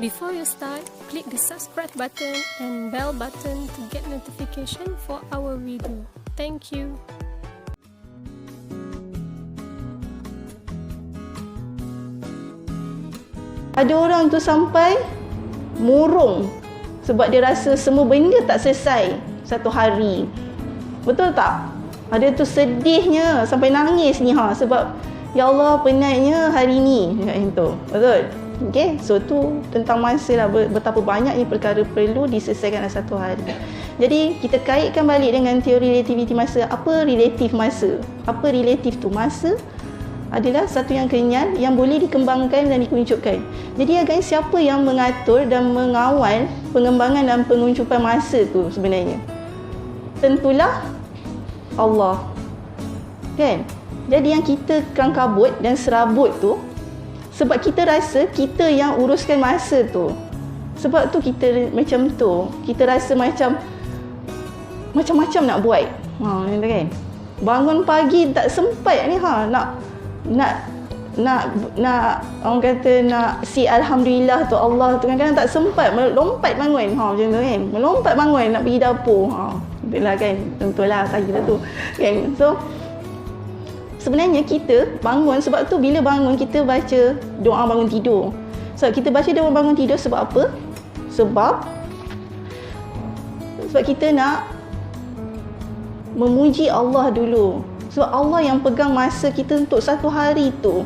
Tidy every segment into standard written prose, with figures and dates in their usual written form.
Before you start, click the subscribe button and bell button to get notification for our video. Thank you. Ada orang tu sampai murung sebab dia rasa semua benda tak selesai satu hari. Betul tak? Ada tu sedihnya sampai nangis ni sebab ya Allah penatnya hari ni macam tu. Betul? Okey, so tu tentang masa lah, betapa banyaknya perkara perlu diselesaikan dalam satu hari. Jadi kita kaitkan balik dengan teori relativiti masa. Apa relatif masa? Apa relatif tu? Masa adalah satu yang kenyal yang boleh dikembangkan dan dikuncukan. Jadi guys, siapa yang mengatur dan mengawal pengembangan dan penguncupan masa tu sebenarnya? Tentulah Allah. Kan? Jadi yang kita kangkabut dan serabut tu sebab kita rasa kita yang uruskan masa tu. Sebab tu kita macam tu. Kita rasa macam-macam nak buat. Kan? Bangun pagi tak sempat ni nak orang kata nak si alhamdulillah tu Allah tu kadang-kadang tak sempat melompat bangun macam tu kan. Melompat bangun nak pergi dapur. Itulah kan. Tentulah saya tu kan. So sebenarnya kita bangun sebab tu bila bangun kita baca doa bangun tidur. Sebab kita baca doa bangun tidur sebab apa? Sebab kita nak memuji Allah dulu. Sebab Allah yang pegang masa kita untuk satu hari tu.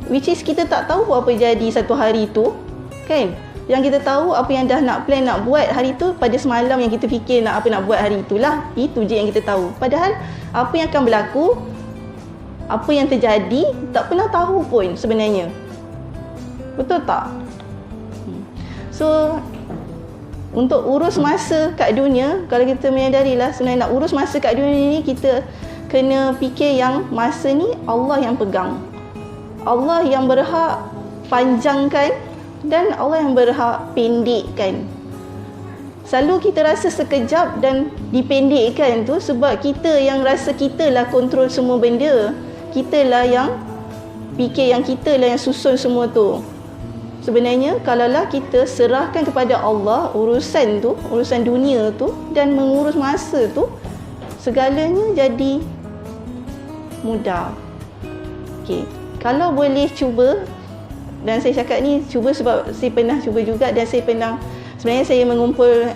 Which is kita tak tahu apa jadi satu hari tu. Kan? Yang kita tahu apa yang dah nak plan nak buat hari tu pada semalam yang kita fikir nak buat hari itulah. Itu je yang kita tahu. Padahal apa yang akan berlaku, apa yang terjadi tak pernah tahu pun sebenarnya. Betul tak? So untuk urus masa kat dunia, kalau kita menyadarilah sebenarnya nak urus masa kat dunia ni, kita kena fikir yang masa ni Allah yang pegang. Allah yang berhak panjangkan dan Allah yang berhak pendekkan. Selalu kita rasa sekejap dan dipendekkan tu sebab kita yang rasa kita lah kontrol semua benda. Kita lah yang fikir yang kita lah yang susun semua tu. Sebenarnya kalaulah kita serahkan kepada Allah urusan tu, urusan dunia tu dan mengurus masa tu, segalanya jadi mudah. Okey, kalau boleh cuba, dan saya cakap ni cuba sebab saya pernah cuba juga dan saya pernah sebenarnya saya mengumpul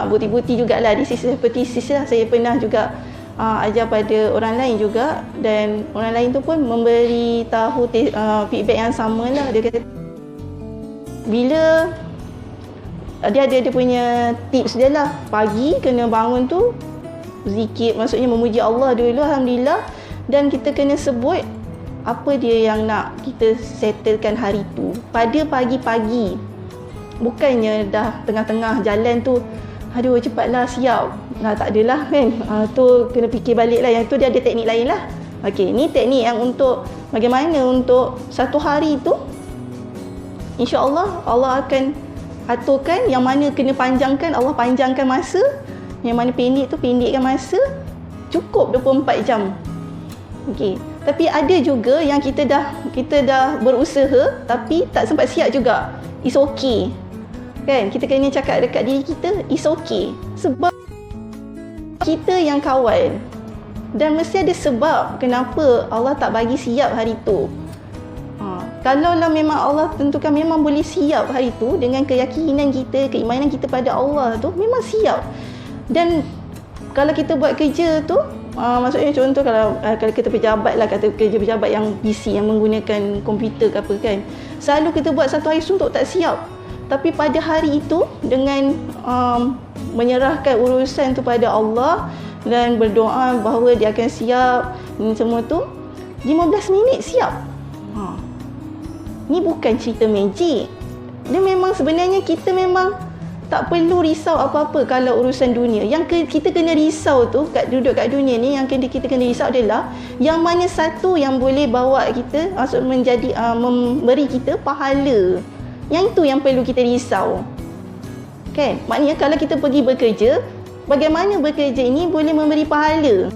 bukti-bukti jugalah di sisi seperti sisi lah. Saya pernah juga ajar pada orang lain juga dan orang lain tu pun memberi tahu feedback yang sama lah. Dia kata bila dia punya tips dia lah, pagi kena bangun tu zikir, maksudnya memuji Allah dulu, alhamdulillah, dan kita kena sebut apa dia yang nak kita settlekan hari tu pada pagi-pagi. Bukannya dah tengah-tengah jalan tu aduh cepatlah siap. Tak adalah kan. Tu kena fikir balik lah. Yang tu dia ada teknik lain lah. Okey, ni teknik yang untuk bagaimana untuk satu hari tu insya-Allah Allah akan aturkan yang mana kena panjangkan, Allah panjangkan masa, yang mana pendek tu pendekkan masa, cukup 24 jam. Okey. Tapi ada juga yang kita dah berusaha tapi tak sempat siap juga. It's okay. Kan? Kita kena cakap dekat diri kita, it's okay. Sebab kita yang kawal. Dan mesti ada sebab kenapa Allah tak bagi siap hari tu. Kalaulah memang Allah tentukan memang boleh siap hari tu dengan keyakinan kita, keimanan kita pada Allah tu, memang siap. Dan kalau kita buat kerja tu, maksudnya contoh kalau kita pejabat lah, kata kerja pejabat yang busy, yang menggunakan komputer ke apa kan, selalu kita buat satu hari suntuk tak siap. Tapi pada hari itu dengan menyerahkan urusan tu pada Allah dan berdoa bahawa dia akan siap ni semua tu, 15 minit siap. Ni bukan cerita magic. Dia memang sebenarnya kita memang tak perlu risau apa-apa kalau urusan dunia. Yang kita kena risau tu duduk kat dunia ni, yang kita kena risau adalah yang mana satu yang boleh bawa kita menjadi memberi kita pahala. Yang itu yang perlu kita risau. Kan? Maknanya kalau kita pergi bekerja, bagaimana bekerja ini boleh memberi pahala?